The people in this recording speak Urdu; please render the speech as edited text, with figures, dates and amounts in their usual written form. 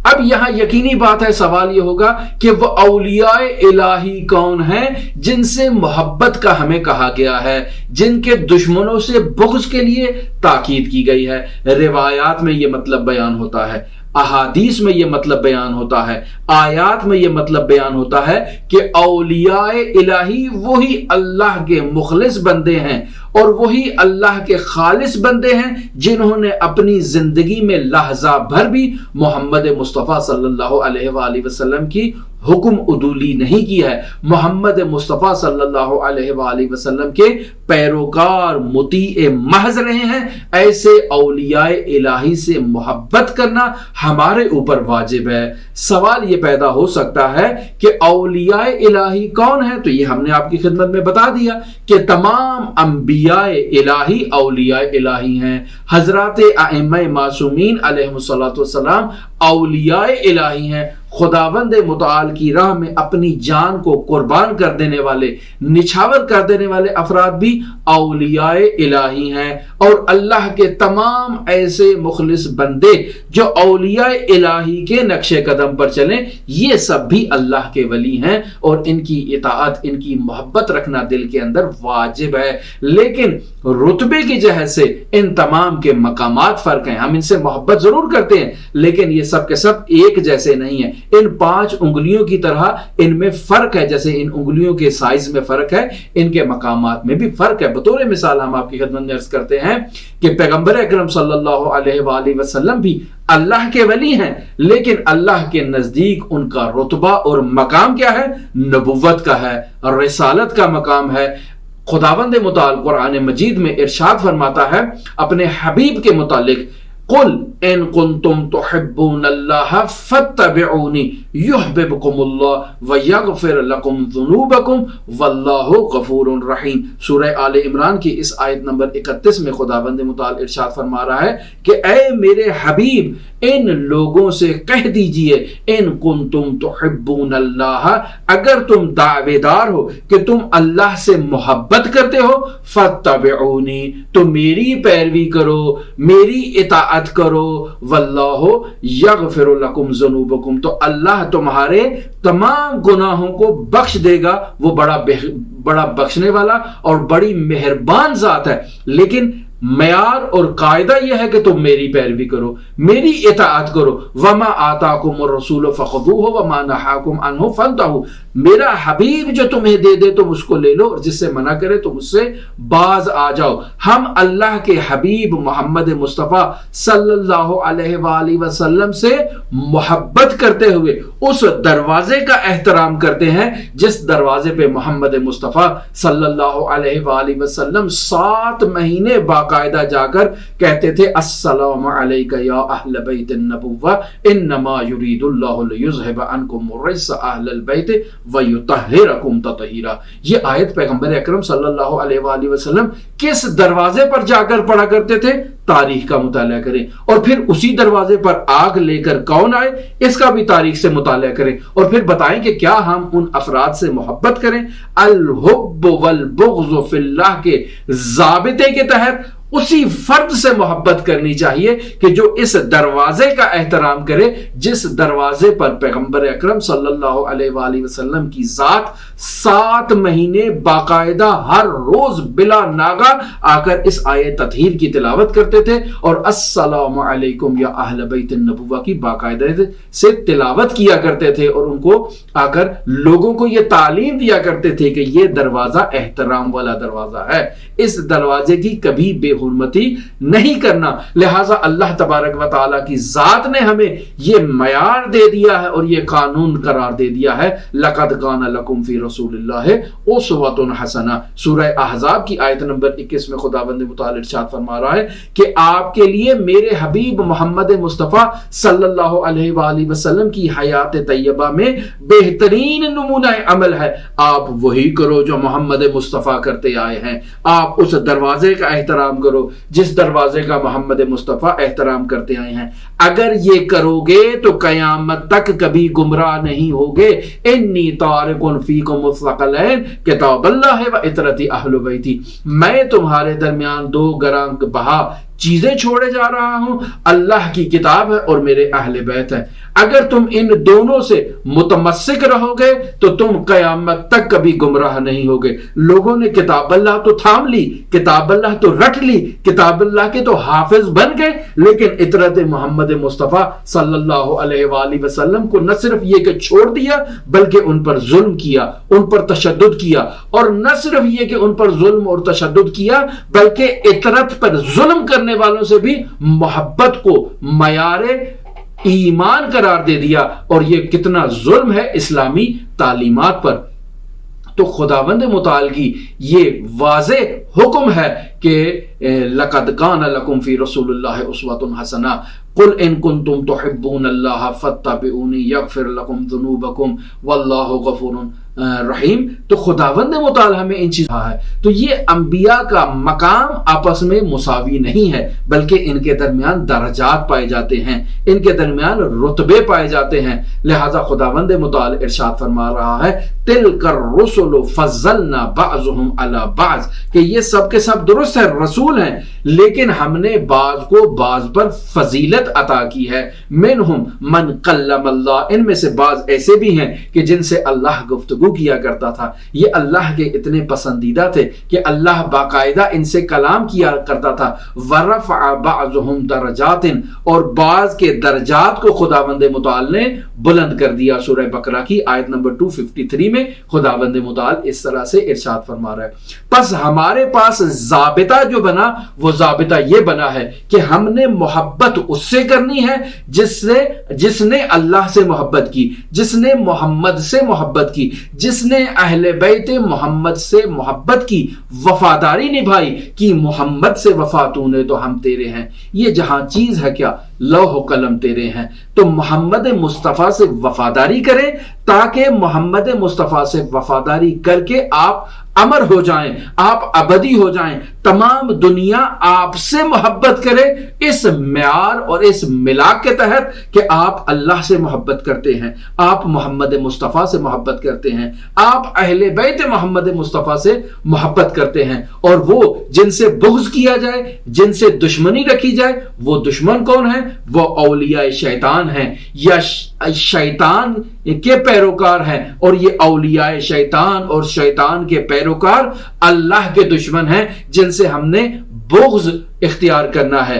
اب یہاں یقینی بات ہے، سوال یہ ہوگا کہ وہ اولیاء الہی کون ہیں جن سے محبت کا ہمیں کہا گیا ہے، جن کے دشمنوں سے بغض کے لیے تاکید کی گئی ہے؟ روایات میں یہ مطلب بیان ہوتا ہے، احادیث میں یہ مطلب بیان ہوتا ہے، آیات میں یہ مطلب بیان ہوتا ہے کہ اولیاء الہی وہی اللہ کے مخلص بندے ہیں اور وہی اللہ کے خالص بندے ہیں جنہوں نے اپنی زندگی میں لحظہ بھر بھی محمد مصطفیٰ صلی اللہ علیہ وآلہ وسلم کی حکم عدولی نہیں کی ہے، محمد مصطفیٰ صلی اللہ علیہ وآلہ وسلم کے پیروکار مطیع محض رہے ہیں۔ ایسے اولیاء الہی سے محبت کرنا ہمارے اوپر واجب ہے۔ سوال یہ پیدا ہو سکتا ہے کہ اولیاء الہی کون ہیں؟ تو یہ ہم نے آپ کی خدمت میں بتا دیا کہ تمام انبیاء الہی اولیاء الہی ہیں۔ حضرات ائمہ معصومین علیہم السلام اولیاء الہی ہیں۔ خداوند متعال کی راہ میں اپنی جان کو قربان کر دینے والے، نچھاور کر دینے والے افراد بھی اولیاء الہی ہیں، اور اللہ کے تمام ایسے مخلص بندے جو اولیاء الہی کے نقش قدم پر چلیں، یہ سب بھی اللہ کے ولی ہیں اور ان کی اطاعت، ان کی محبت رکھنا دل کے اندر واجب ہے۔ لیکن رتبے کی جہت سے ان تمام کے مقامات فرق ہیں۔ ہم ان سے محبت ضرور کرتے ہیں لیکن یہ سب کے سب ایک جیسے نہیں ہیں۔ ان 5 انگلیوں کی طرح ان میں فرق ہے، جیسے ان انگلیوں کے سائز میں فرق ہے، ان کے مقامات میں بھی فرق ہے۔ بطور مثال ہم آپ کی خدمت میں عرض کرتے ہیں کہ پیغمبر اکرم صلی اللہ علیہ وآلہ وسلم بھی اللہ کے ولی ہیں، لیکن اللہ کے نزدیک ان کا رتبہ اور مقام کیا ہے؟ نبوت کا ہے، رسالت کا مقام ہے۔ خداوند متعال قرآن مجید میں ارشاد فرماتا ہے اپنے حبیب کے متعلق، قل ان کنتم تحبون اللہ فاتبعونی یحببکم اللہ ویغفر لکم ذنوبکم واللہ غفور رحیم۔ سورہ آل عمران کی اس آیت نمبر 31 میں خداوند متعال ارشاد فرما رہا ہے کہ اے میرے حبیب، ان لوگوں سے کہہ دیجئے ان کنتم تحبون اللہ، اگر تم دعوے دار ہو کہ تم اللہ سے محبت کرتے ہو، فاتبعونی، تو میری پیروی کرو، میری اطاعت کرو، واللہ یغفر لکم ذنوبکم، تو اللہ تمہارے تمام گناہوں کو بخش دے گا۔ وہ بڑا بخشنے والا اور بڑی مہربان ذات ہے۔ لیکن معیار اور قاعدہ یہ ہے کہ تم میری پیروی کرو، میری اطاعت کرو۔ وما آتاکم الرسول فخذوہ وما نہاکم عنہ فانتہوا، میرا حبیب جو تمہیں دے دے تم اس کو لے لو، اور جس سے منع کرے تم اس سے باز آ جاؤ۔ ہم اللہ کے حبیب محمد مصطفیٰ صلی اللہ علیہ وآلہ وسلم سے محبت کرتے ہوئے اس دروازے کا احترام کرتے ہیں جس دروازے پہ محمد مصطفیٰ صلی اللہ علیہ وآلہ وسلم 7 مہینے باقاعدہ جا کر کہتے تھے، السلام علیک یا اہل بیت النبوہ انما یرید اللہ لیذھب عنکم الرجس اہل البیت ویطہرکم تطہیرا۔ یہ آیت پیغمبر اکرم صلی اللہ علیہ وآلہ وسلم کس دروازے پر جا کر پڑھا کرتے تھے؟ تاریخ کا مطالعہ کریں، اور پھر اسی دروازے پر آگ لے کر کون آئے اس کا بھی تاریخ سے مطالعہ کریں، اور پھر بتائیں کہ کیا ہم ان افراد سے محبت کریں۔ الحب والبغض فی اللہ کے ضابطے کے تحت اسی فرد سے محبت کرنی چاہیے کہ جو اس دروازے کا احترام کرے جس دروازے پر پیغمبر اکرم صلی اللہ علیہ وآلہ وسلم کی ذات 7 مہینے باقاعدہ ہر روز بلا ناغہ آ کر اس آیت تطہیر کی تلاوت کرتے تھے، اور السلام علیکم یا اہل بیت النبوہ کی باقاعدہ سے تلاوت کیا کرتے تھے، اور ان کو آ کر لوگوں کو یہ تعلیم دیا کرتے تھے کہ یہ دروازہ احترام والا دروازہ ہے، اس دروازے کی کبھی بے حرمتی نہیں کرنا۔ لہٰذا اللہ تبارک و تعالیٰ کی ذات نے ہمیں یہ معیار دے دیا ہے اور یہ قانون قرار دے دیا ہے، لَقَدْ كَانَ لَكُمْ فِي رَسُولِ اللَّهِ أُسْوَةٌ حَسَنَةٌ۔ سورہ احزاب کی آیت نمبر 21 میں خداوند متعال ارشاد فرما رہا ہے کہ آپ کے لیے میرے حبیب محمد مصطفیٰ صلی اللہ علیہ وآلہ وسلم کی حیات طیبہ میں بہترین نمونہ عمل ہے۔ آپ وہی کرو جو محمد مصطفیٰ کرتے آئے ہیں، آپ اس دروازے کا احترام کرو جس دروازے کا محمد مصطفیٰ احترام کرتے آئے ہیں۔ اگر یہ کرو گے تو قیامت تک کبھی گمراہ نہیں ہوگے۔ انی تارک فیکم الثقلین کتاب اللہ و عطرتی اہل بیتی، میں تمہارے درمیان 2 گراں بہا چیزیں چھوڑے جا رہا ہوں، اللہ کی کتاب ہے اور میرے اہل بیت ہے۔ اگر تم ان دونوں سے متمسک رہو گے تو تم قیامت تک کبھی گمراہ نہیں ہوگے۔ لوگوں نے کتاب اللہ تو تھام لی، کتاب اللہ تو رٹ لی، کتاب اللہ کے تو حافظ بن گئے، لیکن اطرت محمد مصطفیٰ صلی اللہ علیہ وآلہ وسلم کو نہ صرف یہ کہ چھوڑ دیا بلکہ ان پر ظلم کیا، ان پر تشدد کیا، اور نہ صرف یہ کہ ان پر ظلم اور تشدد کیا بلکہ اطرت پر ظلم کرنے والوں سے بھی محبت کو معیار ایمان قرار دے دیا، اور یہ کتنا ظلم ہے اسلامی تعلیمات پر۔ تو خداوند متعال کی یہ واضح حکم ہے کہ لَقَدْ كَانَ لَكُمْ فِي رَسُولِ اللَّهِ أُسْوَةٌ حَسَنَةٌ قُلْ إِن كُنتُمْ تُحِبُّونَ اللَّهَ فَاتَّبِعُونِي يَغْفِرْ لَكُمْ ذُنُوبَكُمْ وَاللَّهُ غَفُورٌ رحیم۔ تو خداوند متعال ہمیں ان چیزوں ہے، تو یہ انبیاء کا مقام آپس میں مساوی نہیں ہے بلکہ ان کے درمیان درجات پائے جاتے ہیں، ان کے درمیان رتبے پائے جاتے ہیں۔ لہذا خداوند متعال ارشاد فرما رہا ہے تِلْكَ الرُّسُلُ فَضَّلْنَا بَعْضُهُمْ عَلَى بَعْضٍ، کہ یہ سب کے سب درست ہے، رسول ہیں، لیکن ہم نے بعض کو بعض پر فضیلت عطا کی ہے۔ منہم من کلم اللہ، ان میں سے بعض ایسے بھی ہیں کہ جن سے اللہ گفتگو کیا کرتا تھا، یہ اللہ کے اتنے پسندیدہ تھے کہ اللہ باقاعدہ ان سے کلام کیا کرتا تھا۔ ورفع بعضهم درجات، اور بعض کے درجات کو خداوند متعال نے بلند کر دیا۔ سورہ بقرہ کی آیت نمبر 253 میں خداوند متعال اس طرح سے ارشاد فرما رہا ہے۔ پس ہمارے پاس ضابطہ جو بنا وہ ضابطہ یہ بنا ہے کہ ہم نے محبت اس سے کرنی ہے جس نے اللہ سے محبت کی، جس نے محمد سے محبت کی، جس نے اہل بیت محمد سے محبت کی، وفاداری نبھائی کہ محمد سے وفا تو نے تو ہم تیرے ہیں۔ یہ جہاں چیز ہے کیا، لوح و قلم تیرے ہیں، تو محمد مصطفیٰ سے وفاداری کریں تاکہ محمد مصطفیٰ سے وفاداری کر کے آپ امر ہو جائیں، آپ ابدی ہو جائیں، تمام دنیا آپ سے محبت کرے اس معیار اور اس ملاک کے تحت کہ آپ اللہ سے محبت کرتے ہیں، آپ محمد مصطفیٰ سے محبت کرتے ہیں، آپ اہل بیت محمد مصطفیٰ سے محبت کرتے ہیں، اور وہ جن سے بغض کیا جائے، جن سے دشمنی رکھی جائے، وہ دشمن کون ہیں؟ وہ اولیاء شیطان ہیں یا شیطان کے پیروکار ہیں، اور یہ اولیاء شیطان اور شیطان کے پیروکار اللہ کے دشمن ہیں جن سے ہم نے بغض اختیار کرنا ہے۔